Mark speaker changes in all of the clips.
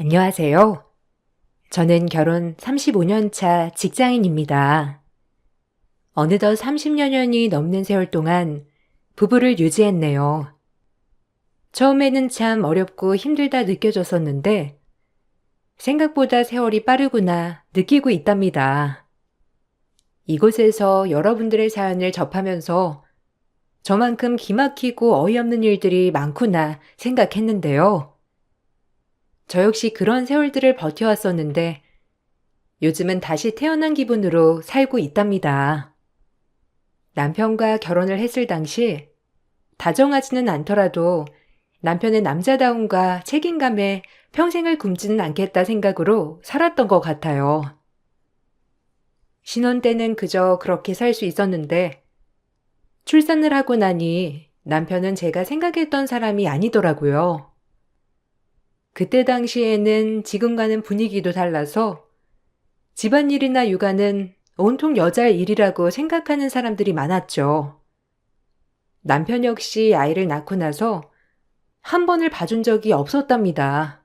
Speaker 1: 안녕하세요. 저는 결혼 35년 차 직장인입니다. 어느덧 30여 년이 넘는 세월 동안 부부를 유지했네요. 처음에는 참 어렵고 힘들다 느껴졌었는데 생각보다 세월이 빠르구나 느끼고 있답니다. 이곳에서 여러분들의 사연을 접하면서 저만큼 기막히고 어이없는 일들이 많구나 생각했는데요. 저 역시 그런 세월들을 버텨왔었는데 요즘은 다시 태어난 기분으로 살고 있답니다. 남편과 결혼을 했을 당시 다정하지는 않더라도 남편의 남자다움과 책임감에 평생을 굶지는 않겠다 생각으로 살았던 것 같아요. 신혼 때는 그저 그렇게 살 수 있었는데 출산을 하고 나니 남편은 제가 생각했던 사람이 아니더라고요. 그때 당시에는 지금과는 분위기도 달라서 집안일이나 육아는 온통 여자의 일이라고 생각하는 사람들이 많았죠. 남편 역시 아이를 낳고 나서 한 번을 봐준 적이 없었답니다.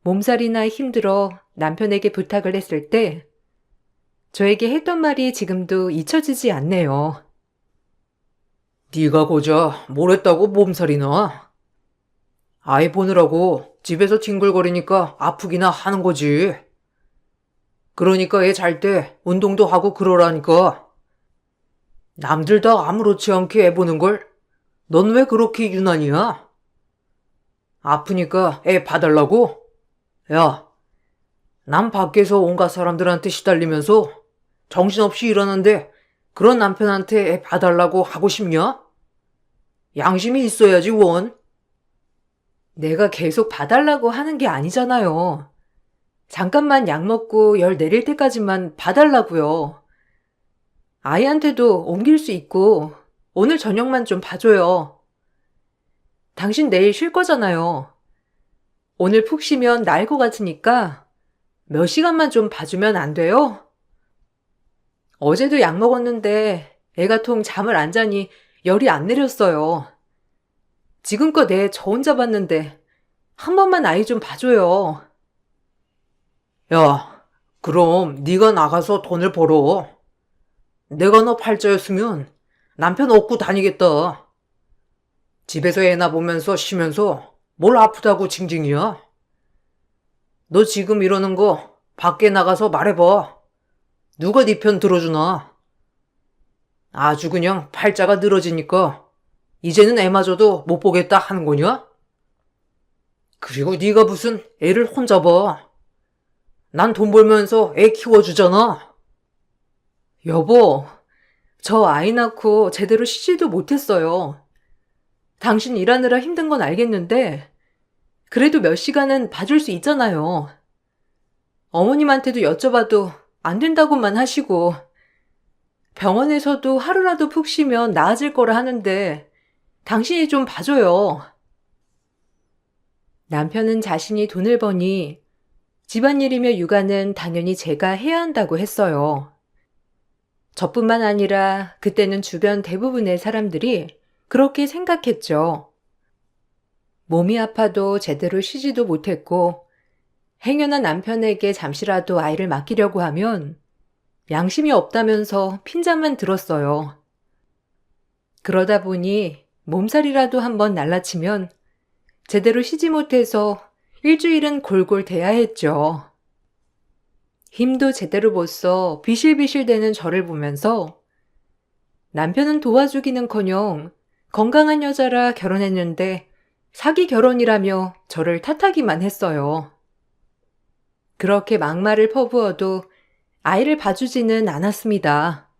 Speaker 1: 몸살이나 힘들어 남편에게 부탁을 했을 때 저에게 했던 말이 지금도 잊혀지지 않네요.
Speaker 2: 네가 고작 뭘 했다고 몸살이 나? 아이 보느라고 집에서 뒹굴거리니까 아프기나 하는 거지. 그러니까 애 잘 때 운동도 하고 그러라니까. 남들 다 아무렇지 않게 애 보는 걸 넌 왜 그렇게 유난이야? 아프니까 애 봐달라고? 야, 난 밖에서 온갖 사람들한테 시달리면서 정신없이 일하는데 그런 남편한테 애 봐달라고 하고 싶냐? 양심이 있어야지 원.
Speaker 1: 내가 계속 봐달라고 하는 게 아니잖아요. 잠깐만 약 먹고 열 내릴 때까지만 봐달라고요. 아이한테도 옮길 수 있고 오늘 저녁만 좀 봐줘요. 당신 내일 쉴 거잖아요. 오늘 푹 쉬면 나을 것 같으니까 몇 시간만 좀 봐주면 안 돼요? 어제도 약 먹었는데 애가 통 잠을 안 자니 열이 안 내렸어요. 지금껏 애 저 혼자 봤는데 한 번만 아이 좀 봐줘요.
Speaker 2: 야, 그럼 네가 나가서 돈을 벌어. 내가 너 팔자였으면 남편 업고 다니겠다. 집에서 애나 보면서 쉬면서 뭘 아프다고 징징이야? 너 지금 이러는 거 밖에 나가서 말해봐. 누가 네 편 들어주나? 아주 그냥 팔자가 늘어지니까 이제는 애마저도 못 보겠다 하는 거냐? 그리고 네가 무슨 애를 혼자 봐. 난 돈 벌면서 애 키워주잖아.
Speaker 1: 여보, 저 아이 낳고 제대로 쉬지도 못했어요. 당신 일하느라 힘든 건 알겠는데 그래도 몇 시간은 봐줄 수 있잖아요. 어머님한테도 여쭤봐도 안 된다고만 하시고 병원에서도 하루라도 푹 쉬면 나아질 거라 하는데 당신이 좀 봐줘요. 남편은 자신이 돈을 버니 집안일이며 육아는 당연히 제가 해야 한다고 했어요. 저뿐만 아니라 그때는 주변 대부분의 사람들이 그렇게 생각했죠. 몸이 아파도 제대로 쉬지도 못했고 행여나 남편에게 잠시라도 아이를 맡기려고 하면 양심이 없다면서 핀잔만 들었어요. 그러다 보니 몸살이라도 한번 날라치면 제대로 쉬지 못해서 일주일은 골골 대야 했죠. 힘도 제대로 못 써 비실비실 대는 저를 보면서 남편은 도와주기는커녕 건강한 여자라 결혼했는데 사기 결혼이라며 저를 탓하기만 했어요. 그렇게 막말을 퍼부어도 아이를 봐주지는 않았습니다.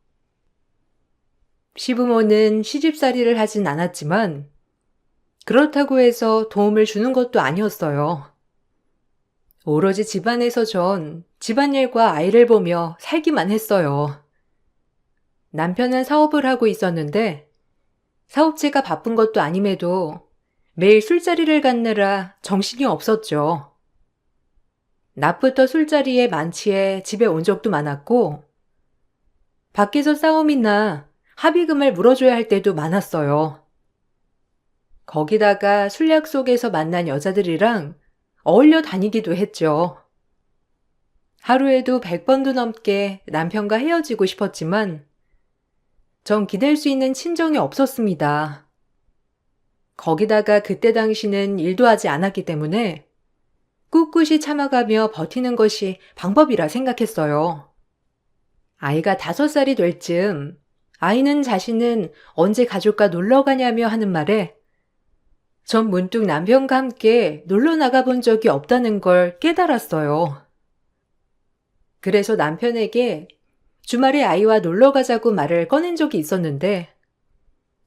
Speaker 1: 시부모는 시집살이를 하진 않았지만 그렇다고 해서 도움을 주는 것도 아니었어요. 오로지 집안에서 전 집안일과 아이를 보며 살기만 했어요. 남편은 사업을 하고 있었는데 사업체가 바쁜 것도 아님에도 매일 술자리를 갖느라 정신이 없었죠. 낮부터 술자리에 만취해 집에 온 적도 많았고 밖에서 싸움이나 합의금을 물어줘야 할 때도 많았어요. 거기다가 술 약속에서 만난 여자들이랑 어울려 다니기도 했죠. 하루에도 100번도 넘게 남편과 헤어지고 싶었지만 전 기댈 수 있는 친정이 없었습니다. 거기다가 그때 당시는 일도 하지 않았기 때문에 꿋꿋이 참아가며 버티는 것이 방법이라 생각했어요. 아이가 5살이 될 즈음 아이는 자신은 언제 가족과 놀러 가냐며 하는 말에 전 문득 남편과 함께 놀러 나가본 적이 없다는 걸 깨달았어요. 그래서 남편에게 주말에 아이와 놀러 가자고 말을 꺼낸 적이 있었는데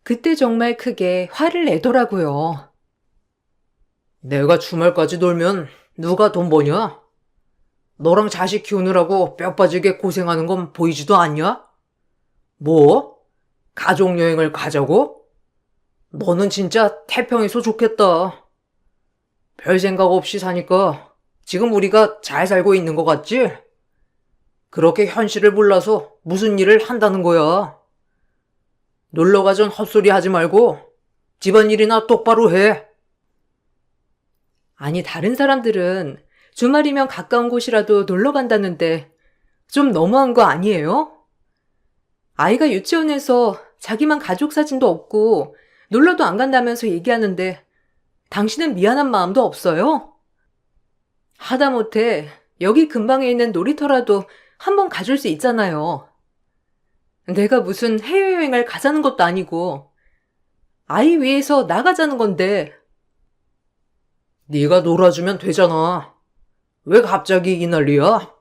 Speaker 1: 그때 정말 크게 화를 내더라고요.
Speaker 2: 내가 주말까지 놀면 누가 돈 버냐? 너랑 자식 키우느라고 뼈 빠지게 고생하는 건 보이지도 않냐? 뭐? 가족여행을 가자고? 너는 진짜 태평해서 좋겠다. 별 생각 없이 사니까 지금 우리가 잘 살고 있는 것 같지? 그렇게 현실을 몰라서 무슨 일을 한다는 거야. 놀러 가전 헛소리 하지 말고 집안일이나 똑바로 해.
Speaker 1: 아니, 다른 사람들은 주말이면 가까운 곳이라도 놀러 간다는데 좀 너무한 거 아니에요? 아이가 유치원에서 자기만 가족 사진도 없고 놀러도 안 간다면서 얘기하는데 당신은 미안한 마음도 없어요? 하다못해 여기 근방에 있는 놀이터라도 한번 가줄 수 있잖아요. 내가 무슨 해외여행을 가자는 것도 아니고 아이 위해서 나가자는 건데.
Speaker 2: 네가 놀아주면 되잖아. 왜 갑자기 이 난리야?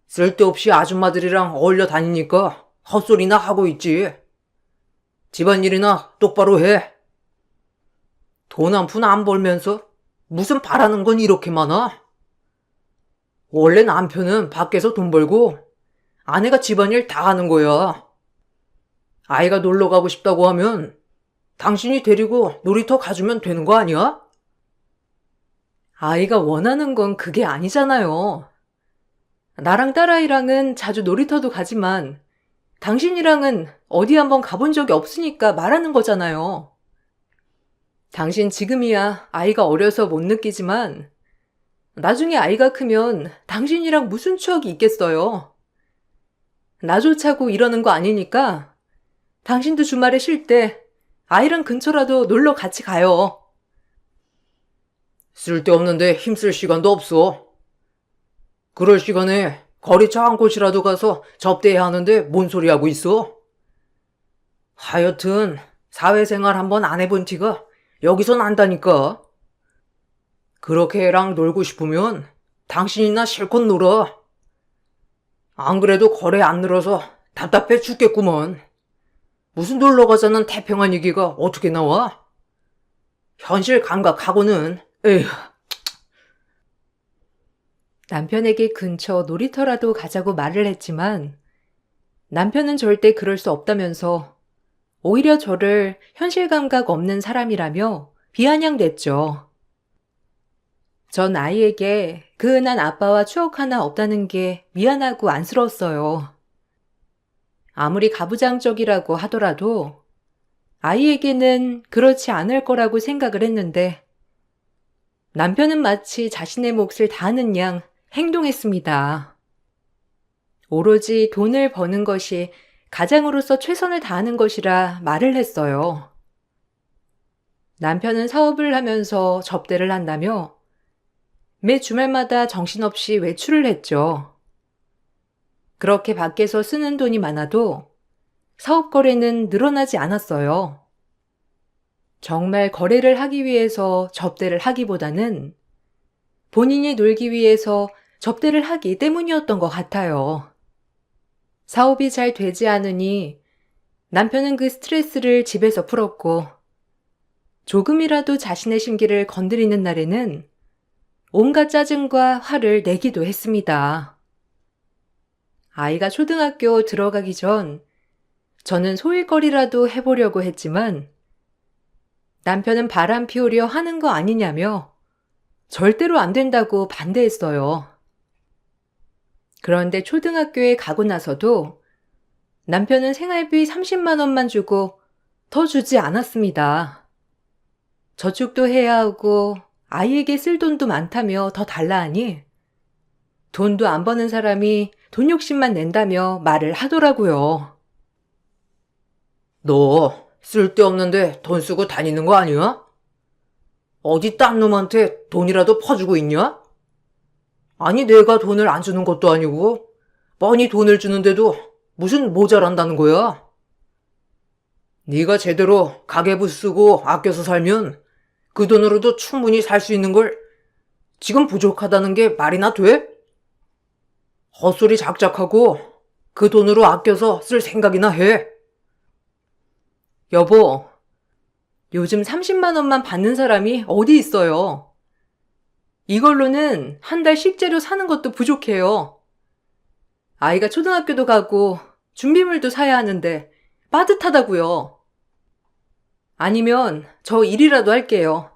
Speaker 2: 쓸데없이 아줌마들이랑 어울려 다니니까 헛소리나 하고 있지. 집안일이나 똑바로 해. 돈 한 푼 안 벌면서 무슨 바라는 건 이렇게 많아? 원래 남편은 밖에서 돈 벌고 아내가 집안일 다 하는 거야. 아이가 놀러 가고 싶다고 하면 당신이 데리고 놀이터 가주면 되는 거 아니야?
Speaker 1: 아이가 원하는 건 그게 아니잖아요. 나랑 딸아이랑은 자주 놀이터도 가지만 당신이랑은 어디 한번 가본 적이 없으니까 말하는 거잖아요. 당신 지금이야 아이가 어려서 못 느끼지만 나중에 아이가 크면 당신이랑 무슨 추억이 있겠어요. 나조차고 이러는 거 아니니까 당신도 주말에 쉴 때 아이랑 근처라도 놀러 같이 가요.
Speaker 2: 쓸데없는데 힘쓸 시간도 없어. 그럴 시간에 거리 차 한 곳이라도 가서 접대해야 하는데 뭔 소리 하고 있어? 하여튼 사회생활 한번 안 해본 티가 여기서 난다니까. 그렇게 애랑 놀고 싶으면 당신이나 실컷 놀아. 안 그래도 거래 안 늘어서 답답해 죽겠구먼. 무슨 놀러 가자는 태평한 얘기가 어떻게 나와? 현실 감각하고는 에휴.
Speaker 1: 남편에게 근처 놀이터라도 가자고 말을 했지만 남편은 절대 그럴 수 없다면서 오히려 저를 현실 감각 없는 사람이라며 비아냥댔죠. 전 아이에게 그 흔한 아빠와 추억 하나 없다는 게 미안하고 안쓰러웠어요. 아무리 가부장적이라고 하더라도 아이에게는 그렇지 않을 거라고 생각을 했는데 남편은 마치 자신의 몫을 다하는 양 행동했습니다. 오로지 돈을 버는 것이 가장으로서 최선을 다하는 것이라 말을 했어요. 남편은 사업을 하면서 접대를 한다며 매 주말마다 정신없이 외출을 했죠. 그렇게 밖에서 쓰는 돈이 많아도 사업 거래는 늘어나지 않았어요. 정말 거래를 하기 위해서 접대를 하기보다는 본인이 놀기 위해서 접대를 하기 때문이었던 것 같아요. 사업이 잘 되지 않으니 남편은 그 스트레스를 집에서 풀었고 조금이라도 자신의 심기를 건드리는 날에는 온갖 짜증과 화를 내기도 했습니다. 아이가 초등학교 들어가기 전 저는 소일거리라도 해보려고 했지만 남편은 바람 피우려 하는 거 아니냐며 절대로 안 된다고 반대했어요. 그런데 초등학교에 가고 나서도 남편은 생활비 30만 원만 주고 더 주지 않았습니다. 저축도 해야 하고 아이에게 쓸 돈도 많다며 더 달라 하니 돈도 안 버는 사람이 돈 욕심만 낸다며 말을 하더라고요.
Speaker 2: 너 쓸데없는데 돈 쓰고 다니는 거 아니야? 어디 딴 놈한테 돈이라도 퍼주고 있냐? 아니 내가 돈을 안 주는 것도 아니고 뻔히 돈을 주는데도 무슨 모자란다는 거야? 네가 제대로 가계부 쓰고 아껴서 살면 그 돈으로도 충분히 살 수 있는 걸 지금 부족하다는 게 말이나 돼? 헛소리 작작하고 그 돈으로 아껴서 쓸 생각이나 해.
Speaker 1: 여보, 요즘 30만 원만 받는 사람이 어디 있어요? 이걸로는 한 달 식재료 사는 것도 부족해요. 아이가 초등학교도 가고 준비물도 사야 하는데 빠듯하다고요. 아니면 저 일이라도 할게요.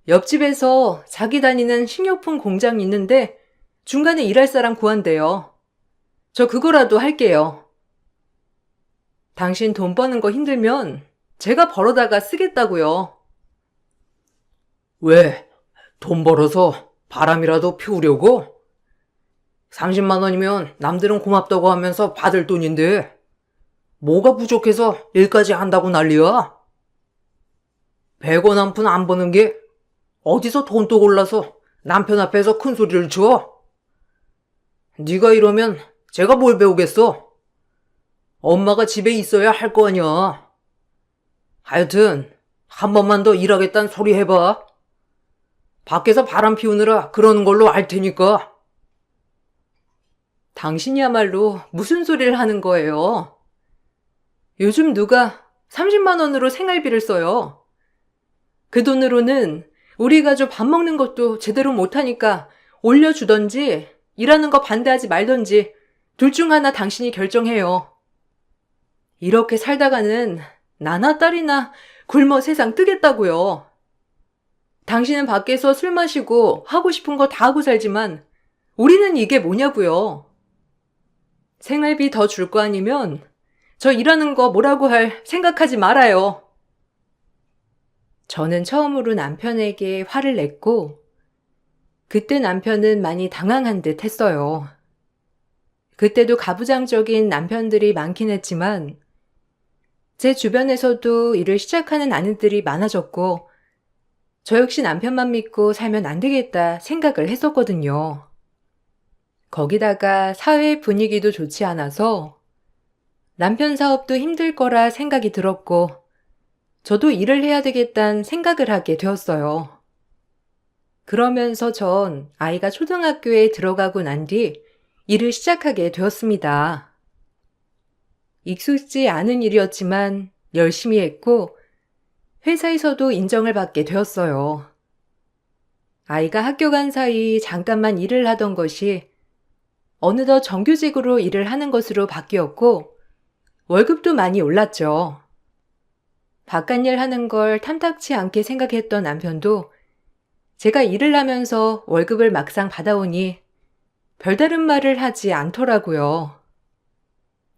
Speaker 1: 옆집에서 자기 다니는 식료품 공장이 있는데 중간에 일할 사람 구한대요. 저 그거라도 할게요. 당신 돈 버는 거 힘들면 제가 벌어다가 쓰겠다고요.
Speaker 2: 왜? 돈 벌어서 바람이라도 피우려고? 30만 원이면 남들은 고맙다고 하면서 받을 돈인데 뭐가 부족해서 일까지 한다고 난리야? 100원 한 푼 안 버는 게 어디서 돈도 골라서 남편 앞에서 큰 소리를 쳐? 네가 이러면 제가 뭘 배우겠어? 엄마가 집에 있어야 할 거 아니야. 하여튼 한 번만 더 일하겠다는 소리 해봐. 밖에서 바람 피우느라 그러는 걸로 알 테니까.
Speaker 1: 당신이야말로 무슨 소리를 하는 거예요? 요즘 누가 30만 원으로 생활비를 써요? 그 돈으로는 우리 가족 밥 먹는 것도 제대로 못하니까 올려주던지 일하는 거 반대하지 말던지 둘 중 하나 당신이 결정해요. 이렇게 살다가는 나나 딸이나 굶어 세상 뜨겠다고요. 당신은 밖에서 술 마시고 하고 싶은 거 다 하고 살지만 우리는 이게 뭐냐고요. 생활비 더 줄 거 아니면 저 일하는 거 뭐라고 할 생각하지 말아요. 저는 처음으로 남편에게 화를 냈고 그때 남편은 많이 당황한 듯 했어요. 그때도 가부장적인 남편들이 많긴 했지만 제 주변에서도 일을 시작하는 아내들이 많아졌고 저 역시 남편만 믿고 살면 안 되겠다 생각을 했었거든요. 거기다가 사회 분위기도 좋지 않아서 남편 사업도 힘들 거라 생각이 들었고 저도 일을 해야 되겠다는 생각을 하게 되었어요. 그러면서 전 아이가 초등학교에 들어가고 난 뒤 일을 시작하게 되었습니다. 익숙지 않은 일이었지만 열심히 했고 회사에서도 인정을 받게 되었어요. 아이가 학교 간 사이 잠깐만 일을 하던 것이 어느덧 정규직으로 일을 하는 것으로 바뀌었고 월급도 많이 올랐죠. 바깥일 하는 걸 탐탁치 않게 생각했던 남편도 제가 일을 하면서 월급을 막상 받아오니 별다른 말을 하지 않더라고요.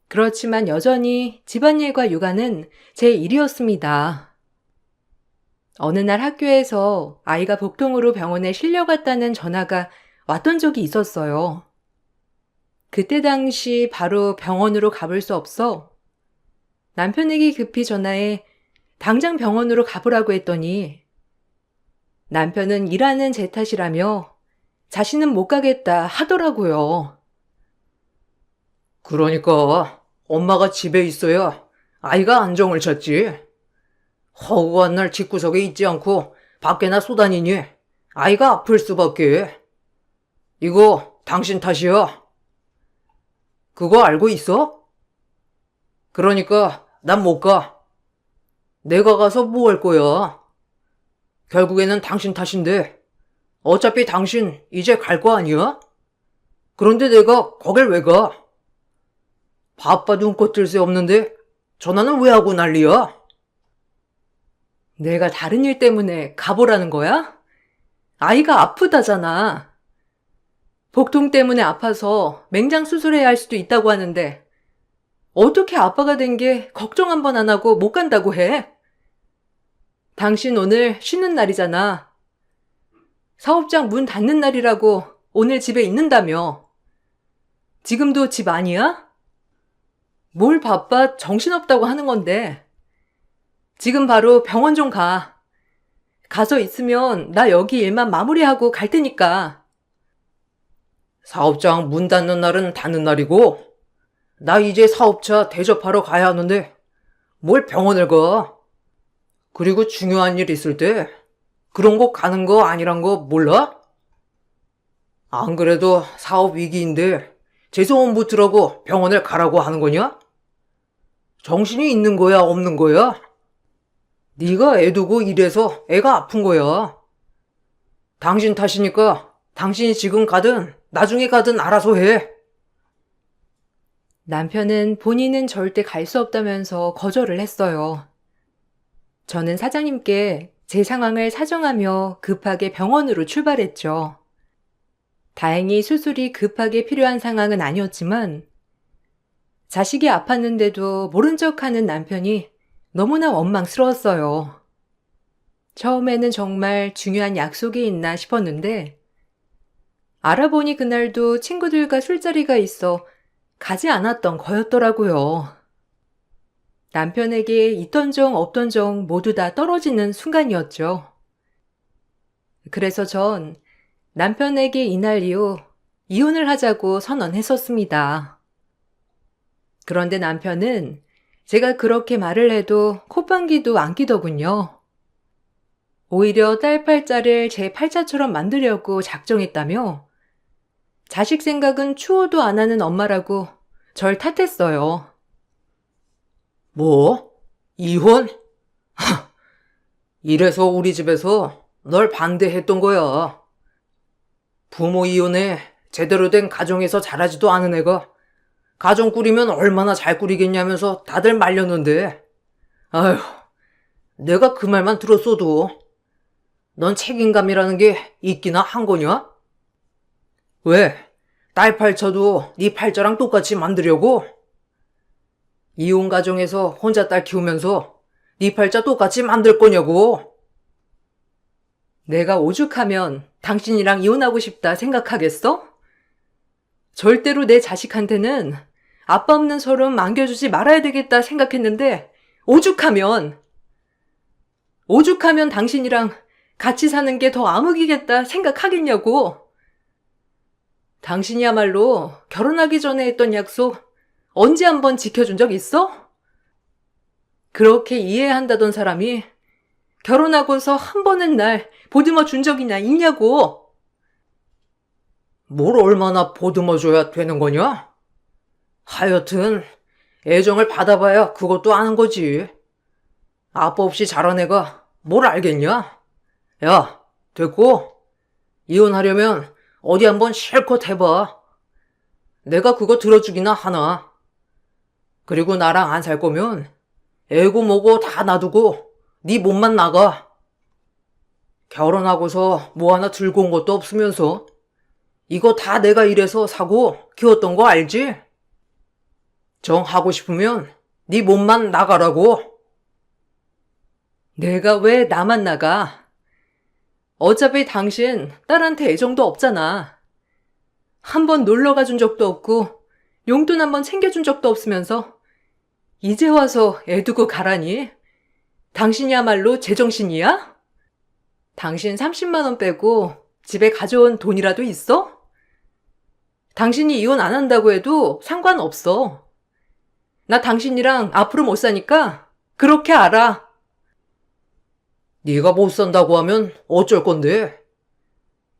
Speaker 1: 그렇지만 여전히 집안일과 육아는 제 일이었습니다. 어느 날 학교에서 아이가 복통으로 병원에 실려갔다는 전화가 왔던 적이 있었어요. 그때 당시 바로 병원으로 가볼 수 없어 남편에게 급히 전화해 당장 병원으로 가보라고 했더니 남편은 일하는 제 탓이라며 자신은 못 가겠다 하더라고요.
Speaker 2: 그러니까 엄마가 집에 있어야 아이가 안정을 찾지. 허구한 날 집구석에 있지 않고 밖에나 쏘다니니 아이가 아플 수밖에. 이거 당신 탓이야. 그거 알고 있어? 그러니까 난 못 가. 내가 가서 뭐 할 거야? 결국에는 당신 탓인데 어차피 당신 이제 갈 거 아니야? 그런데 내가 거길 왜 가? 바빠 눈꽃 뜰 새 없는데 전화는 왜 하고 난리야?
Speaker 1: 내가 다른 일 때문에 가보라는 거야? 아이가 아프다잖아. 복통 때문에 아파서 맹장 수술해야 할 수도 있다고 하는데 어떻게 아빠가 된 게 걱정 한 번 안 하고 못 간다고 해? 당신 오늘 쉬는 날이잖아. 사업장 문 닫는 날이라고 오늘 집에 있는다며. 지금도 집 아니야? 뭘 바빠 정신없다고 하는 건데. 지금 바로 병원 좀 가. 가서 있으면 나 여기 일만 마무리하고 갈 테니까.
Speaker 2: 사업장 문 닫는 날은 닫는 날이고, 나 이제 사업차 대접하러 가야 하는데, 뭘 병원을 가? 그리고 중요한 일 있을 때, 그런 거 가는 거 아니란 거 몰라? 안 그래도 사업 위기인데, 재소원 붙으라고 병원을 가라고 하는 거냐? 정신이 있는 거야, 없는 거야? 네가 애 두고 이래서 애가 아픈 거야. 당신 탓이니까 당신이 지금 가든 나중에 가든 알아서 해.
Speaker 1: 남편은 본인은 절대 갈 수 없다면서 거절을 했어요. 저는 사장님께 제 상황을 사정하며 급하게 병원으로 출발했죠. 다행히 수술이 급하게 필요한 상황은 아니었지만 자식이 아팠는데도 모른 척하는 남편이 너무나 원망스러웠어요. 처음에는 정말 중요한 약속이 있나 싶었는데 알아보니 그날도 친구들과 술자리가 있어 가지 않았던 거였더라고요. 남편에게 있던 정 없던 정 모두 다 떨어지는 순간이었죠. 그래서 전 남편에게 이날 이후 이혼을 하자고 선언했었습니다. 그런데 남편은 제가 그렇게 말을 해도 콧방귀도 안 끼더군요. 오히려 딸 팔자를 제 팔자처럼 만들려고 작정했다며 자식 생각은 추호도 안 하는 엄마라고 절 탓했어요.
Speaker 2: 뭐? 이혼? 이래서 우리 집에서 널 반대했던 거야. 부모 이혼에 제대로 된 가정에서 자라지도 않은 애가 가정 꾸리면 얼마나 잘 꾸리겠냐면서 다들 말렸는데, 아휴, 내가 그 말만 들었어도 넌 책임감이라는 게 있기나 한 거냐? 왜? 딸 팔자도 네 팔자랑 똑같이 만들려고? 이혼 가정에서 혼자 딸 키우면서 네 팔자 똑같이 만들 거냐고?
Speaker 1: 내가 오죽하면 당신이랑 이혼하고 싶다 생각하겠어? 절대로 내 자식한테는 아빠 없는 서름 안겨주지 말아야 되겠다 생각했는데 오죽하면 당신이랑 같이 사는 게 더 암흑이겠다 생각하겠냐고. 당신이야말로 결혼하기 전에 했던 약속 언제 한번 지켜준 적 있어? 그렇게 이해한다던 사람이 결혼하고서 한 번은 날 보듬어 준 적이나 있냐고.
Speaker 2: 뭘 얼마나 보듬어줘야 되는 거냐? 하여튼 애정을 받아봐야 그것도 아는 거지. 아빠 없이 자란 애가 뭘 알겠냐? 야, 됐고 이혼하려면 어디 한번 실컷 해봐. 내가 그거 들어주기나 하나. 그리고 나랑 안 살 거면 애고 뭐고 다 놔두고 네 몸만 나가. 결혼하고서 뭐 하나 들고 온 것도 없으면서 이거 다 내가 일해서 사고 키웠던 거 알지? 정하고 싶으면 네 몸만 나가라고.
Speaker 1: 내가 왜 나만 나가? 어차피 당신 딸한테 애정도 없잖아. 한 번 놀러 가준 적도 없고 용돈 한 번 챙겨준 적도 없으면서 이제 와서 애 두고 가라니? 당신이야말로 제정신이야? 당신 30만 원 빼고 집에 가져온 돈이라도 있어? 당신이 이혼 안 한다고 해도 상관없어. 나 당신이랑 앞으로 못 사니까 그렇게 알아.
Speaker 2: 네가 못 산다고 하면 어쩔 건데?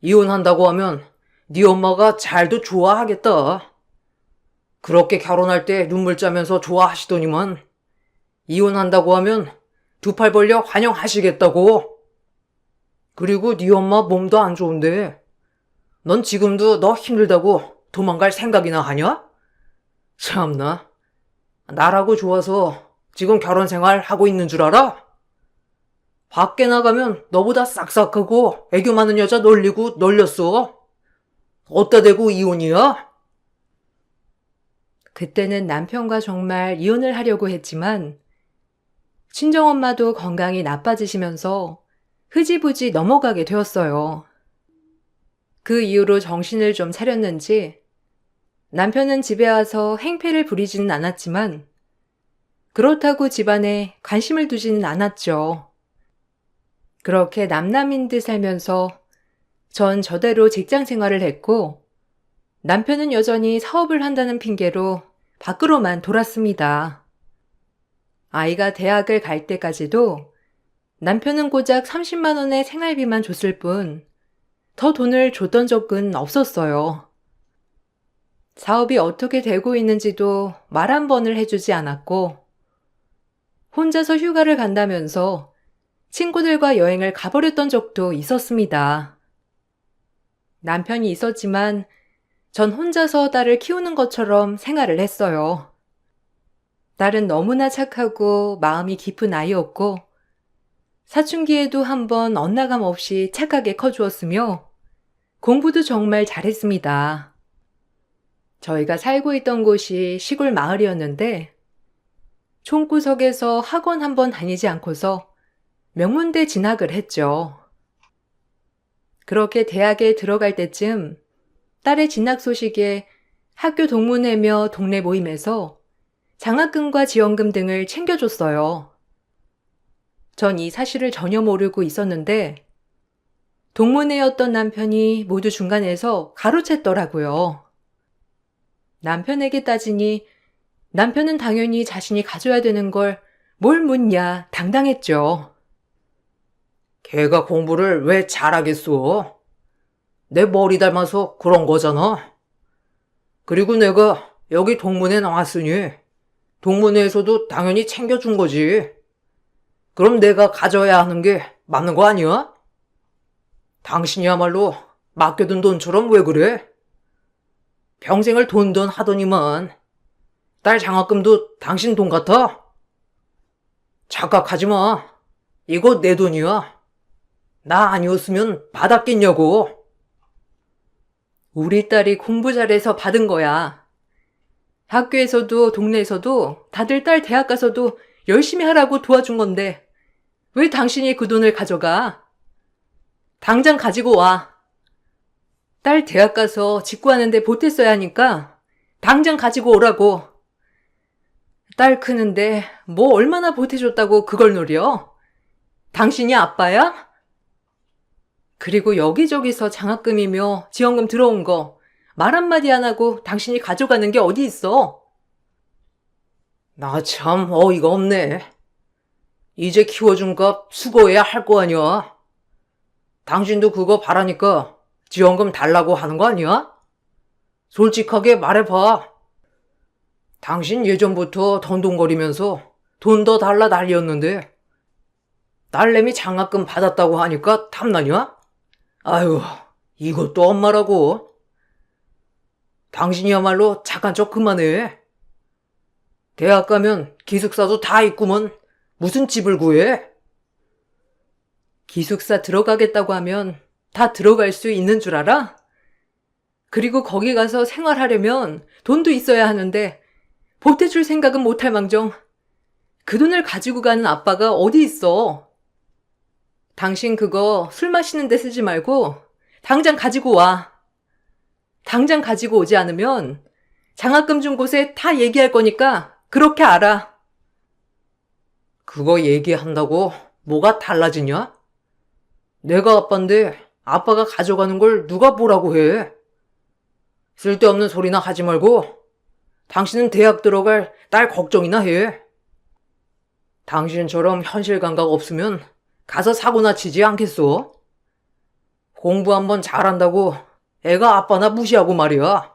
Speaker 2: 이혼한다고 하면 네 엄마가 잘도 좋아하겠다. 그렇게 결혼할 때 눈물 짜면서 좋아하시더니만 이혼한다고 하면 두 팔 벌려 환영하시겠다고. 그리고 네 엄마 몸도 안 좋은데 넌 지금도 너 힘들다고 도망갈 생각이나 하냐? 참나. 나라고 좋아서 지금 결혼 생활 하고 있는 줄 알아? 밖에 나가면 너보다 싹싹하고 애교 많은 여자 놀리고 놀렸어. 어디다 대고 이혼이야?
Speaker 1: 그때는 남편과 정말 이혼을 하려고 했지만 친정엄마도 건강이 나빠지시면서 흐지부지 넘어가게 되었어요. 그 이후로 정신을 좀 차렸는지 남편은 집에 와서 행패를 부리지는 않았지만 그렇다고 집안에 관심을 두지는 않았죠. 그렇게 남남인 듯 살면서 전 저대로 직장 생활을 했고 남편은 여전히 사업을 한다는 핑계로 밖으로만 돌았습니다. 아이가 대학을 갈 때까지도 남편은 고작 30만 원의 생활비만 줬을 뿐 더 돈을 줬던 적은 없었어요. 사업이 어떻게 되고 있는지도 말 한 번을 해주지 않았고 혼자서 휴가를 간다면서 친구들과 여행을 가버렸던 적도 있었습니다. 남편이 있었지만 전 혼자서 딸을 키우는 것처럼 생활을 했어요. 딸은 너무나 착하고 마음이 깊은 아이였고 사춘기에도 한번 엇나감 없이 착하게 커주었으며 공부도 정말 잘했습니다. 저희가 살고 있던 곳이 시골 마을이었는데 총구석에서 학원 한번 다니지 않고서 명문대 진학을 했죠. 그렇게 대학에 들어갈 때쯤 딸의 진학 소식에 학교 동문회며 동네 모임에서 장학금과 지원금 등을 챙겨줬어요. 전 이 사실을 전혀 모르고 있었는데 동문회였던 남편이 모두 중간에서 가로챘더라고요. 남편에게 따지니 남편은 당연히 자신이 가져야 되는 걸 뭘 묻냐 당당했죠.
Speaker 2: 걔가 공부를 왜 잘하겠어? 내 머리 닮아서 그런 거잖아. 그리고 내가 여기 동문회 나왔으니 동문회에서도 당연히 챙겨준 거지. 그럼 내가 가져야 하는 게 맞는 거 아니야? 당신이야말로 맡겨둔 돈처럼 왜 그래? 평생을 돈 하더니만 딸 장학금도 당신 돈 같아? 착각하지 마. 이거 내 돈이야. 나 아니었으면 받았겠냐고.
Speaker 1: 우리 딸이 공부 잘해서 받은 거야. 학교에서도 동네에서도 다들 딸 대학 가서도 열심히 하라고 도와준 건데 왜 당신이 그 돈을 가져가? 당장 가지고 와. 딸 대학 가서 직구하는데 보탰어야 하니까 당장 가지고 오라고. 딸 크는데 뭐 얼마나 보태줬다고 그걸 노려? 당신이 아빠야? 그리고 여기저기서 장학금이며 지원금 들어온 거 말 한마디 안 하고 당신이 가져가는 게 어디 있어?
Speaker 2: 나 참 어이가 없네. 이제 키워준 값 수고해야 할 거 아니야. 당신도 그거 바라니까 지원금 달라고 하는 거 아니야? 솔직하게 말해봐. 당신 예전부터 던동거리면서 돈 더 달라 난리였는데 딸내미 장학금 받았다고 하니까 탐나냐? 아유, 이것도 엄마라고. 당신이야말로 착한 척 그만해. 대학 가면 기숙사도 다 있구먼. 무슨 집을 구해?
Speaker 1: 기숙사 들어가겠다고 하면 다 들어갈 수 있는 줄 알아? 그리고 거기 가서 생활하려면 돈도 있어야 하는데 보태줄 생각은 못할 망정 그 돈을 가지고 가는 아빠가 어디 있어? 당신 그거 술 마시는 데 쓰지 말고 당장 가지고 와. 당장 가지고 오지 않으면 장학금 준 곳에 다 얘기할 거니까 그렇게 알아.
Speaker 2: 그거 얘기한다고 뭐가 달라지냐? 내가 아빠인데 아빠가 가져가는 걸 누가 뭐라고 해? 쓸데없는 소리나 하지 말고 당신은 대학 들어갈 딸 걱정이나 해. 당신처럼 현실 감각 없으면 가서 사고나 치지 않겠어? 공부 한번 잘한다고 애가 아빠나 무시하고 말이야.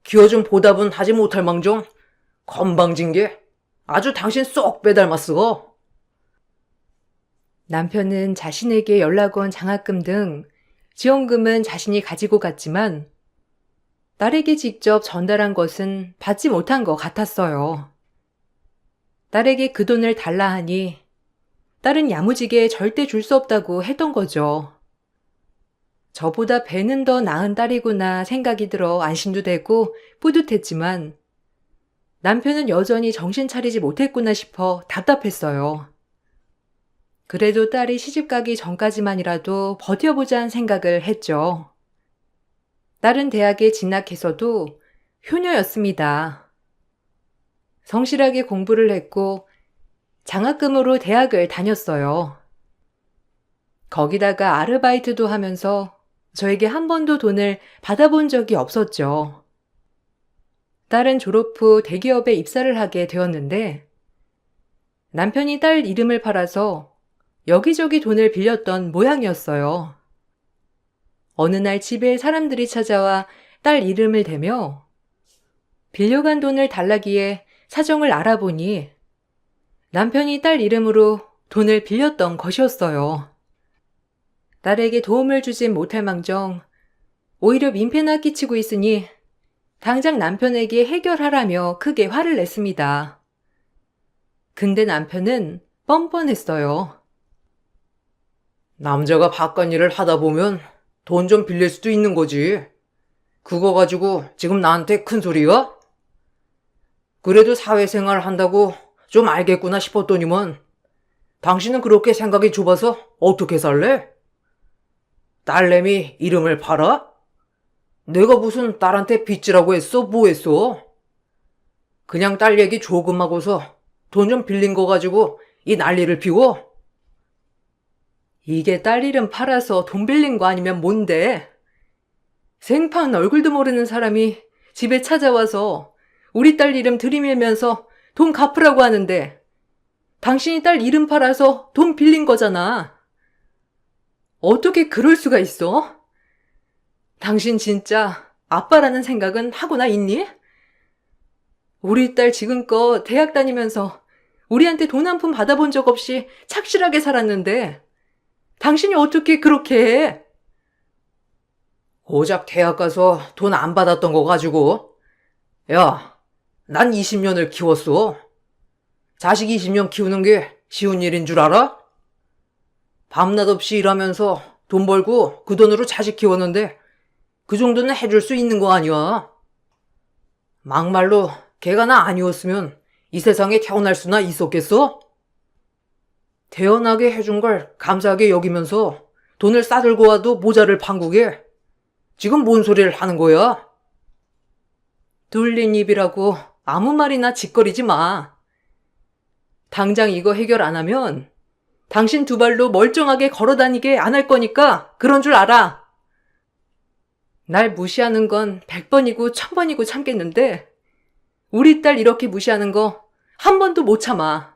Speaker 2: 키워준 보답은 하지 못할 망정 건방진 게 아주 당신 쏙 빼닮았어.
Speaker 1: 남편은 자신에게 연락 온 장학금 등 지원금은 자신이 가지고 갔지만 딸에게 직접 전달한 것은 받지 못한 것 같았어요. 딸에게 그 돈을 달라 하니 딸은 야무지게 절대 줄 수 없다고 했던 거죠. 저보다 배는 더 나은 딸이구나 생각이 들어 안심도 되고 뿌듯했지만 남편은 여전히 정신 차리지 못했구나 싶어 답답했어요. 그래도 딸이 시집가기 전까지만이라도 버텨보자는 생각을 했죠. 다른 대학에 진학해서도 효녀였습니다. 성실하게 공부를 했고 장학금으로 대학을 다녔어요. 거기다가 아르바이트도 하면서 저에게 한 번도 돈을 받아본 적이 없었죠. 딸은 졸업 후 대기업에 입사를 하게 되었는데 남편이 딸 이름을 팔아서 여기저기 돈을 빌렸던 모양이었어요. 어느 날 집에 사람들이 찾아와 딸 이름을 대며 빌려간 돈을 달라기에 사정을 알아보니 남편이 딸 이름으로 돈을 빌렸던 것이었어요. 딸에게 도움을 주진 못할 망정 오히려 민폐나 끼치고 있으니 당장 남편에게 해결하라며 크게 화를 냈습니다. 근데 남편은 뻔뻔했어요.
Speaker 2: 남자가 바깥 일을 하다 보면 돈 좀 빌릴 수도 있는 거지. 그거 가지고 지금 나한테 큰 소리야? 그래도 사회생활 한다고 좀 알겠구나 싶었더니만 당신은 그렇게 생각이 좁아서 어떻게 살래? 딸내미 이름을 팔아? 내가 무슨 딸한테 빚지라고 했어? 뭐 했어? 그냥 딸 얘기 조금 하고서 돈 좀 빌린 거 가지고 이 난리를 피워?
Speaker 1: 이게 딸 이름 팔아서 돈 빌린 거 아니면 뭔데? 생판 얼굴도 모르는 사람이 집에 찾아와서 우리 딸 이름 들이밀면서 돈 갚으라고 하는데 당신이 딸 이름 팔아서 돈 빌린 거잖아. 어떻게 그럴 수가 있어? 당신 진짜 아빠라는 생각은 하고나 있니? 우리 딸 지금껏 대학 다니면서 우리한테 돈 한 푼 받아본 적 없이 착실하게 살았는데 당신이 어떻게 그렇게 해?
Speaker 2: 고작 대학 가서 돈 안 받았던 거 가지고. 야, 난 20년을 키웠어. 자식 20년 키우는 게 쉬운 일인 줄 알아? 밤낮 없이 일하면서 돈 벌고 그 돈으로 자식 키웠는데 그 정도는 해줄 수 있는 거 아니야. 막말로 걔가 나 아니었으면 이 세상에 태어날 수나 있었겠어? 태어나게 해준 걸 감사하게 여기면서 돈을 싸들고 와도 모자를 판국에 지금 뭔 소리를 하는 거야?
Speaker 1: 둘린 입이라고 아무 말이나 짓거리지 마. 당장 이거 해결 안 하면 당신 두 발로 멀쩡하게 걸어다니게 안 할 거니까 그런 줄 알아. 날 무시하는 건 100번이고 1000번이고 참겠는데 우리 딸 이렇게 무시하는 거 한 번도 못 참아.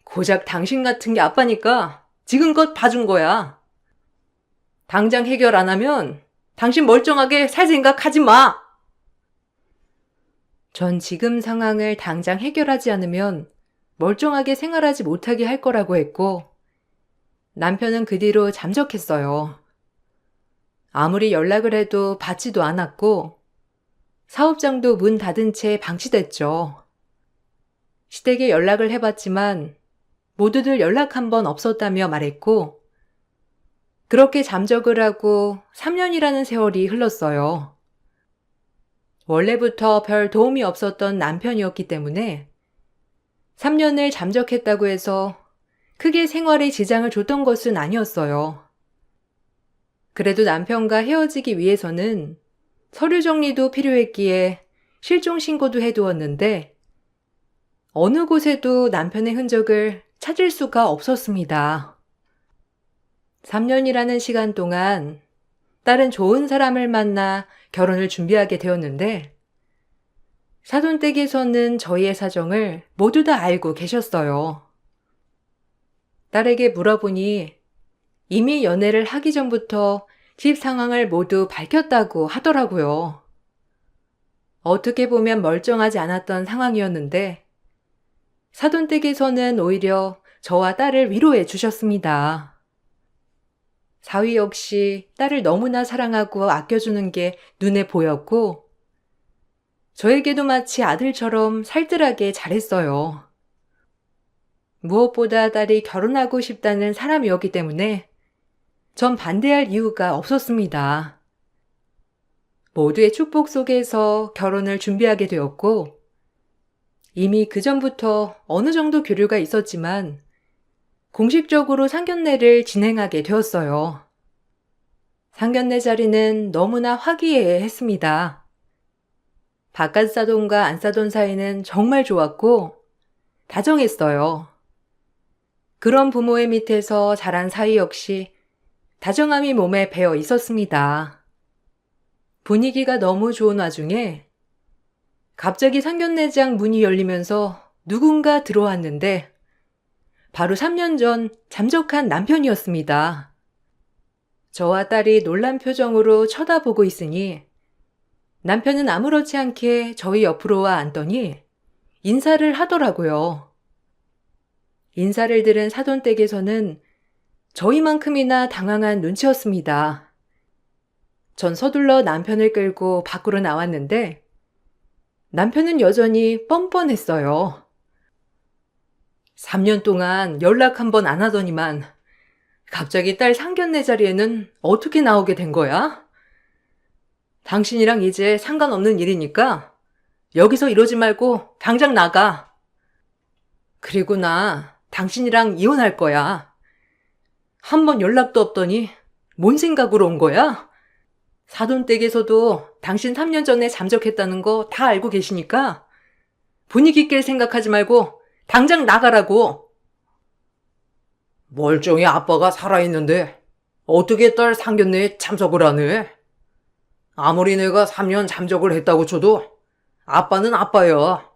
Speaker 1: 고작 당신 같은 게 아빠니까 지금껏 봐준 거야. 당장 해결 안 하면 당신 멀쩡하게 살 생각 하지 마. 전 지금 상황을 당장 해결하지 않으면 멀쩡하게 생활하지 못하게 할 거라고 했고 남편은 그 뒤로 잠적했어요. 아무리 연락을 해도 받지도 않았고 사업장도 문 닫은 채 방치됐죠. 시댁에 연락을 해봤지만 모두들 연락 한 번 없었다며 말했고 그렇게 잠적을 하고 3년이라는 세월이 흘렀어요. 원래부터 별 도움이 없었던 남편이었기 때문에 3년을 잠적했다고 해서 크게 생활에 지장을 줬던 것은 아니었어요. 그래도 남편과 헤어지기 위해서는 서류 정리도 필요했기에 실종 신고도 해두었는데 어느 곳에도 남편의 흔적을 찾을 수가 없었습니다. 3년이라는 시간 동안 딸은 좋은 사람을 만나 결혼을 준비하게 되었는데 사돈댁에서는 저희의 사정을 모두 다 알고 계셨어요. 딸에게 물어보니 이미 연애를 하기 전부터 집 상황을 모두 밝혔다고 하더라고요. 어떻게 보면 멀쩡하지 않았던 상황이었는데 사돈댁에서는 오히려 저와 딸을 위로해 주셨습니다. 사위 역시 딸을 너무나 사랑하고 아껴주는 게 눈에 보였고 저에게도 마치 아들처럼 살뜰하게 잘했어요. 무엇보다 딸이 결혼하고 싶다는 사람이었기 때문에 전 반대할 이유가 없었습니다. 모두의 축복 속에서 결혼을 준비하게 되었고 이미 그전부터 어느 정도 교류가 있었지만 공식적으로 상견례를 진행하게 되었어요. 상견례 자리는 너무나 화기애애했습니다. 바깥 사돈과 안 사돈 사이는 정말 좋았고 다정했어요. 그런 부모의 밑에서 자란 사이 역시 다정함이 몸에 배어 있었습니다. 분위기가 너무 좋은 와중에 갑자기 상견례장 문이 열리면서 누군가 들어왔는데 바로 3년 전 잠적한 남편이었습니다. 저와 딸이 놀란 표정으로 쳐다보고 있으니 남편은 아무렇지 않게 저희 옆으로 와 앉더니 인사를 하더라고요. 인사를 들은 사돈댁에서는 저희만큼이나 당황한 눈치였습니다. 전 서둘러 남편을 끌고 밖으로 나왔는데 남편은 여전히 뻔뻔했어요. 3년 동안 연락 한 번 안 하더니만 갑자기 딸 상견례 자리에는 어떻게 나오게 된 거야? 당신이랑 이제 상관없는 일이니까 여기서 이러지 말고 당장 나가. 그리고 나 당신이랑 이혼할 거야. 한 번 연락도 없더니 뭔 생각으로 온 거야? 사돈댁에서도 당신 3년 전에 잠적했다는 거 다 알고 계시니까 분위기 깰 생각하지 말고 당장 나가라고.
Speaker 2: 멀쩡히 아빠가 살아있는데 어떻게 딸 상견례에 참석을 하네? 아무리 내가 3년 잠적을 했다고 쳐도 아빠는 아빠야.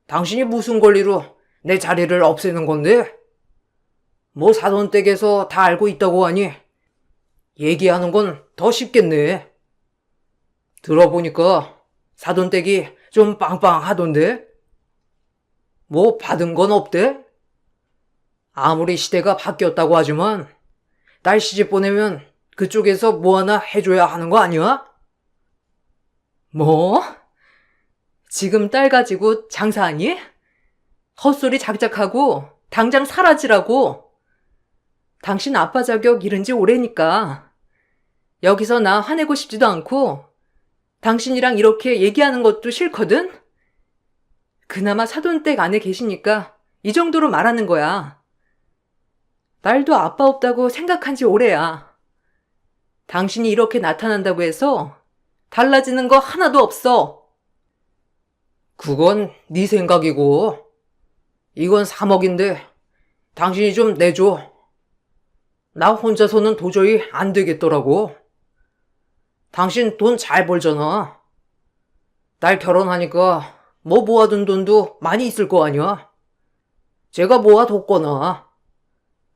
Speaker 2: 당신이 무슨 권리로 내 자리를 없애는 건데? 뭐 사돈댁에서 다 알고 있다고 하니 얘기하는 건 더 쉽겠네. 들어보니까 사돈댁이 좀 빵빵하던데? 뭐 받은 건 없대? 아무리 시대가 바뀌었다고 하지만 딸 시집 보내면 그쪽에서 뭐 하나 해줘야 하는 거 아니야?
Speaker 1: 뭐? 지금 딸 가지고 장사하니? 헛소리 작작하고 당장 사라지라고. 당신 아빠 자격 잃은 지 오래니까. 여기서 나 화내고 싶지도 않고 당신이랑 이렇게 얘기하는 것도 싫거든? 그나마 사돈댁 안에 계시니까 이 정도로 말하는 거야. 딸도 아빠 없다고 생각한 지 오래야. 당신이 이렇게 나타난다고 해서 달라지는 거 하나도 없어.
Speaker 2: 그건 네 생각이고 이건 3억인데 당신이 좀 내줘. 나 혼자서는 도저히 안 되겠더라고. 당신 돈 잘 벌잖아. 딸 결혼하니까 뭐 모아둔 돈도 많이 있을 거 아니야. 제가 모아뒀거나.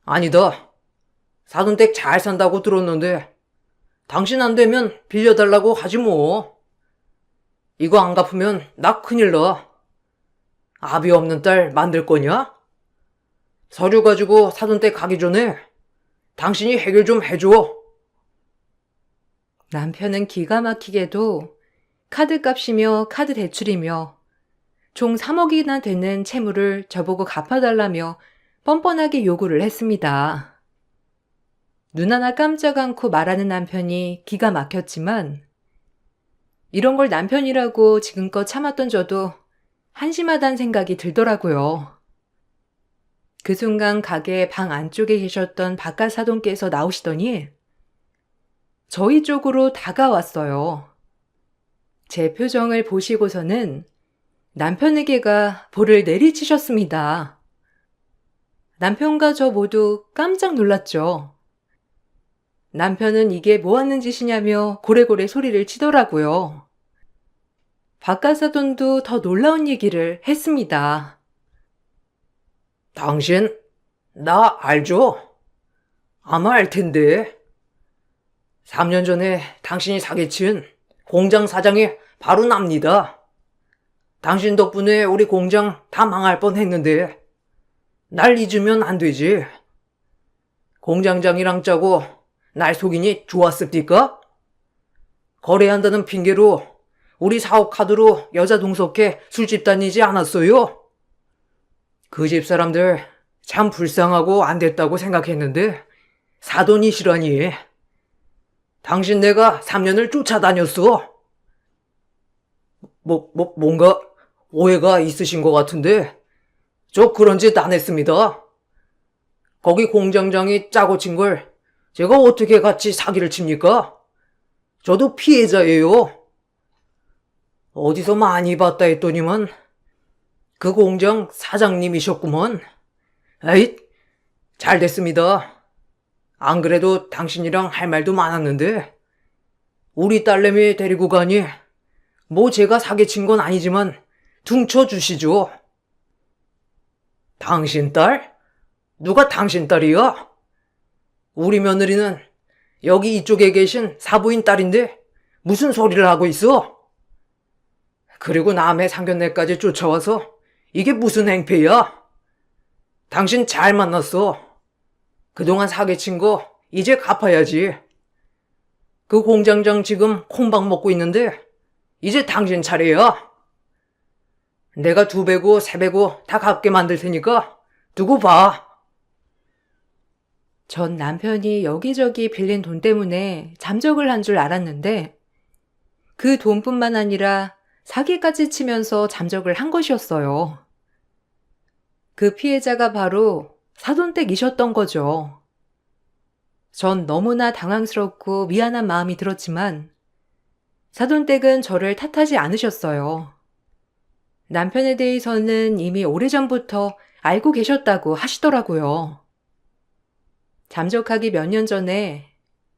Speaker 2: 아니다. 사돈댁 잘 산다고 들었는데 당신 안 되면 빌려달라고 하지 뭐. 이거 안 갚으면 나 큰일 나. 아비 없는 딸 만들 거냐? 서류 가지고 사돈댁 가기 전에 당신이 해결 좀 해줘.
Speaker 1: 남편은 기가 막히게도 카드값이며 카드 대출이며 총 3억이나 되는 채무를 저보고 갚아달라며 뻔뻔하게 요구를 했습니다. 눈 하나 깜짝 않고 말하는 남편이 기가 막혔지만 이런 걸 남편이라고 지금껏 참았던 저도 한심하다는 생각이 들더라고요. 그 순간 가게 방 안쪽에 계셨던 바깥 사돈께서 나오시더니 저희 쪽으로 다가왔어요. 제 표정을 보시고서는 남편에게가 볼을 내리치셨습니다. 남편과 저 모두 깜짝 놀랐죠. 남편은 이게 뭐 하는 짓이냐며 고래고래 소리를 치더라고요. 바깥 사돈도 더 놀라운 얘기를 했습니다.
Speaker 2: 당신, 나 알죠? 아마 알 텐데. 3년 전에 당신이 사기친 공장 사장이 바로 납니다. 당신 덕분에 우리 공장 다 망할 뻔했는데 날 잊으면 안 되지. 공장장이랑 짜고 날 속이니 좋았습니까? 거래한다는 핑계로 우리 사업 카드로 여자 동석해 술집 다니지 않았어요? 그 집 사람들 참 불쌍하고 안 됐다고 생각했는데 사돈이시라니. 당신 내가 3년을 쫓아다녔어. 뭔가 오해가 있으신 것 같은데 저 그런 짓 안 했습니다. 거기 공장장이 짜고 친 걸 제가 어떻게 같이 사기를 칩니까? 저도 피해자예요. 어디서 많이 봤다 했더니만 그 공장 사장님이셨구먼. 에잇, 잘 됐습니다. 안 그래도 당신이랑 할 말도 많았는데 우리 딸내미 데리고 가니 뭐 제가 사기친 건 아니지만 둥쳐주시죠. 당신 딸? 누가 당신 딸이야? 우리 며느리는 여기 이쪽에 계신 사부인 딸인데 무슨 소리를 하고 있어? 그리고 남의 상견례까지 쫓아와서 이게 무슨 행패야? 당신 잘 만났어. 그동안 사기친 거 이제 갚아야지. 그 공장장 지금 콩밥 먹고 있는데 이제 당신 차례야. 내가 2배고 3배고 다 갚게 만들 테니까 두고 봐.
Speaker 1: 전 남편이 여기저기 빌린 돈 때문에 잠적을 한 줄 알았는데 그 돈뿐만 아니라 사기까지 치면서 잠적을 한 것이었어요. 그 피해자가 바로 사돈댁이셨던 거죠. 전 너무나 당황스럽고 미안한 마음이 들었지만 사돈댁은 저를 탓하지 않으셨어요. 남편에 대해서는 이미 오래전부터 알고 계셨다고 하시더라고요. 잠적하기 몇 년 전에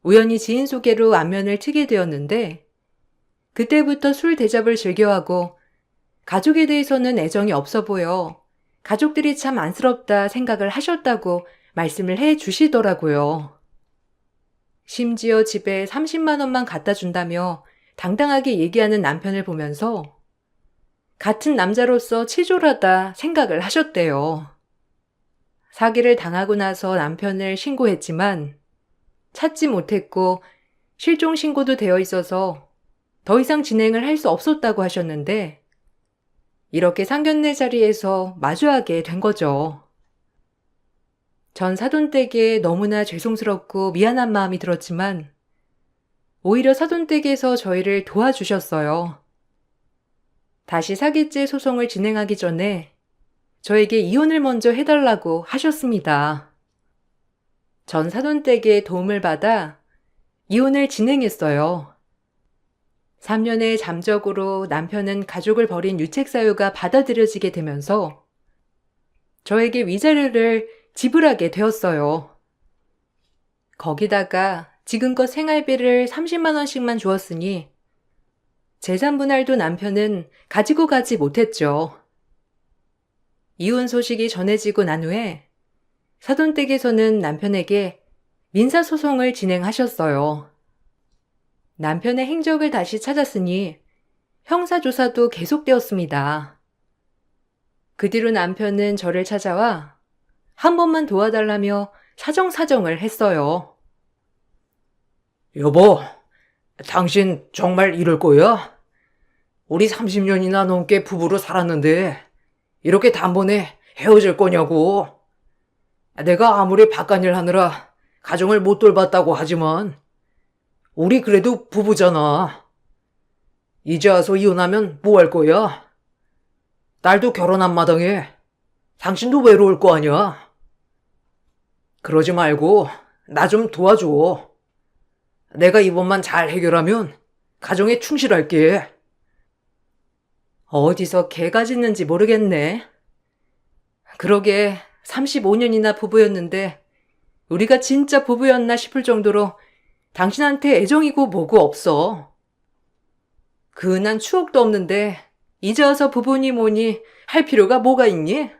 Speaker 1: 우연히 지인 소개로 안면을 트게 되었는데 그때부터 술 대접을 즐겨하고 가족에 대해서는 애정이 없어 보여 가족들이 참 안쓰럽다 생각을 하셨다고 말씀을 해 주시더라고요. 심지어 집에 30만 원만 갖다 준다며 당당하게 얘기하는 남편을 보면서 같은 남자로서 치졸하다 생각을 하셨대요. 사기를 당하고 나서 남편을 신고했지만 찾지 못했고 실종 신고도 되어 있어서 더 이상 진행을 할 수 없었다고 하셨는데 이렇게 상견례 자리에서 마주하게 된 거죠. 전 사돈댁에 너무나 죄송스럽고 미안한 마음이 들었지만 오히려 사돈댁에서 저희를 도와주셨어요. 다시 사기죄 소송을 진행하기 전에 저에게 이혼을 먼저 해달라고 하셨습니다. 전 사돈댁의 도움을 받아 이혼을 진행했어요. 3년의 잠적으로 남편은 가족을 버린 유책사유가 받아들여지게 되면서 저에게 위자료를 지불하게 되었어요. 거기다가 지금껏 생활비를 30만 원씩만 주었으니 재산 분할도 남편은 가지고 가지 못했죠. 이혼 소식이 전해지고 난 후에 사돈댁에서는 남편에게 민사소송을 진행하셨어요. 남편의 행적을 다시 찾았으니 형사조사도 계속되었습니다. 그 뒤로 남편은 저를 찾아와 한 번만 도와달라며 사정사정을 했어요.
Speaker 2: 여보, 당신 정말 이럴 거야? 우리 30년이나 넘게 부부로 살았는데 이렇게 단번에 헤어질 거냐고. 내가 아무리 바깥일 하느라 가정을 못 돌봤다고 하지만 우리 그래도 부부잖아. 이제 와서 이혼하면 뭐 할 거야? 딸도 결혼한 마당에 당신도 외로울 거 아니야? 그러지 말고 나 좀 도와줘. 내가 이번만 잘 해결하면 가정에 충실할게.
Speaker 1: 어디서 개가 짖는지 모르겠네. 그러게 35년이나 부부였는데 우리가 진짜 부부였나 싶을 정도로 당신한테 애정이고 뭐고 없어. 근한 추억도 없는데 이제 와서 부부니 뭐니 할 필요가 뭐가 있니?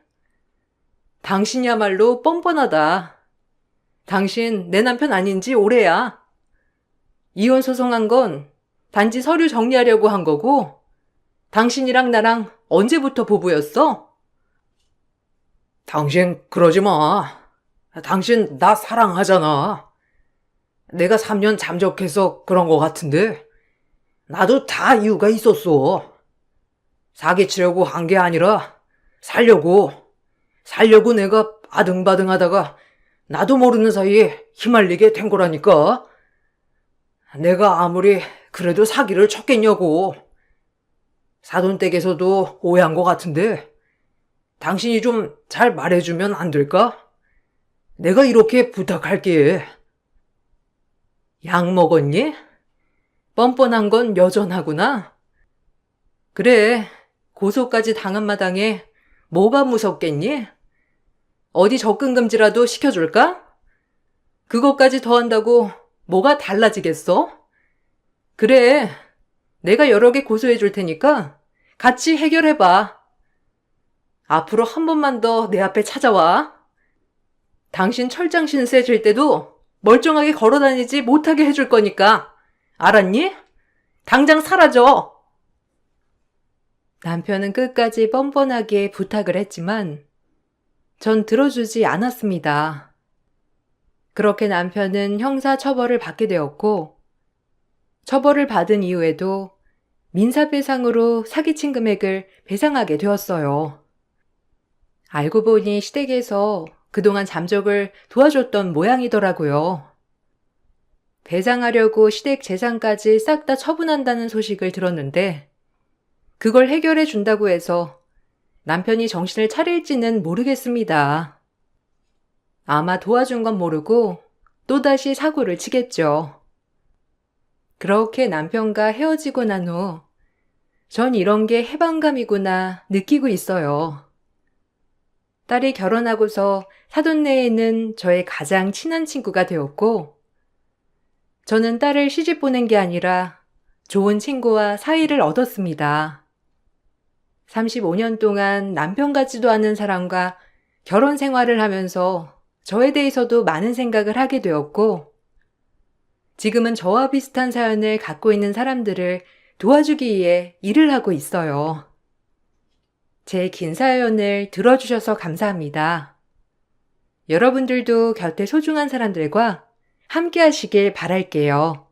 Speaker 1: 당신이야말로 뻔뻔하다. 당신 내 남편 아닌 지 오래야. 이혼 소송한 건 단지 서류 정리하려고 한 거고 당신이랑 나랑 언제부터 부부였어?
Speaker 2: 당신 그러지 마. 당신 나 사랑하잖아. 내가 3년 잠적해서 그런 거 같은데 나도 다 이유가 있었어. 사기치려고 한 게 아니라 살려고 내가 아등바등 하다가 나도 모르는 사이에 휘말리게 된 거라니까. 내가 아무리 그래도 사기를 쳤겠냐고. 사돈댁에서도 오해한 거 같은데 당신이 좀 잘 말해주면 안 될까? 내가 이렇게 부탁할게. 약 먹었니? 뻔뻔한 건 여전하구나. 그래, 고소까지 당한 마당에 뭐가 무섭겠니? 어디 접근금지라도 시켜줄까? 그것까지 더 한다고 뭐가 달라지겠어? 그래, 내가 여러 개 고소해 줄 테니까 같이 해결해봐. 앞으로 한 번만 더 내 앞에 찾아와. 당신 철장 신세 질 때도 멀쩡하게 걸어 다니지 못하게 해줄 거니까. 알았니? 당장 사라져.
Speaker 1: 남편은 끝까지 뻔뻔하게 부탁을 했지만 전 들어주지 않았습니다. 그렇게 남편은 형사 처벌을 받게 되었고 처벌을 받은 이후에도 민사배상으로 사기친 금액을 배상하게 되었어요. 알고 보니 시댁에서 그동안 잠적을 도와줬던 모양이더라고요. 배상하려고 시댁 재산까지 싹 다 처분한다는 소식을 들었는데 그걸 해결해 준다고 해서 남편이 정신을 차릴지는 모르겠습니다. 아마 도와준 건 모르고 또다시 사고를 치겠죠. 그렇게 남편과 헤어지고 난 후 전 이런 게 해방감이구나 느끼고 있어요. 딸이 결혼하고서 사돈 내에는 저의 가장 친한 친구가 되었고 저는 딸을 시집 보낸 게 아니라 좋은 친구와 사이를 얻었습니다. 35년 동안 남편 같지도 않은 사람과 결혼 생활을 하면서 저에 대해서도 많은 생각을 하게 되었고 지금은 저와 비슷한 사연을 갖고 있는 사람들을 도와주기 위해 일을 하고 있어요. 제 긴 사연을 들어주셔서 감사합니다. 여러분들도 곁에 소중한 사람들과 함께 하시길 바랄게요.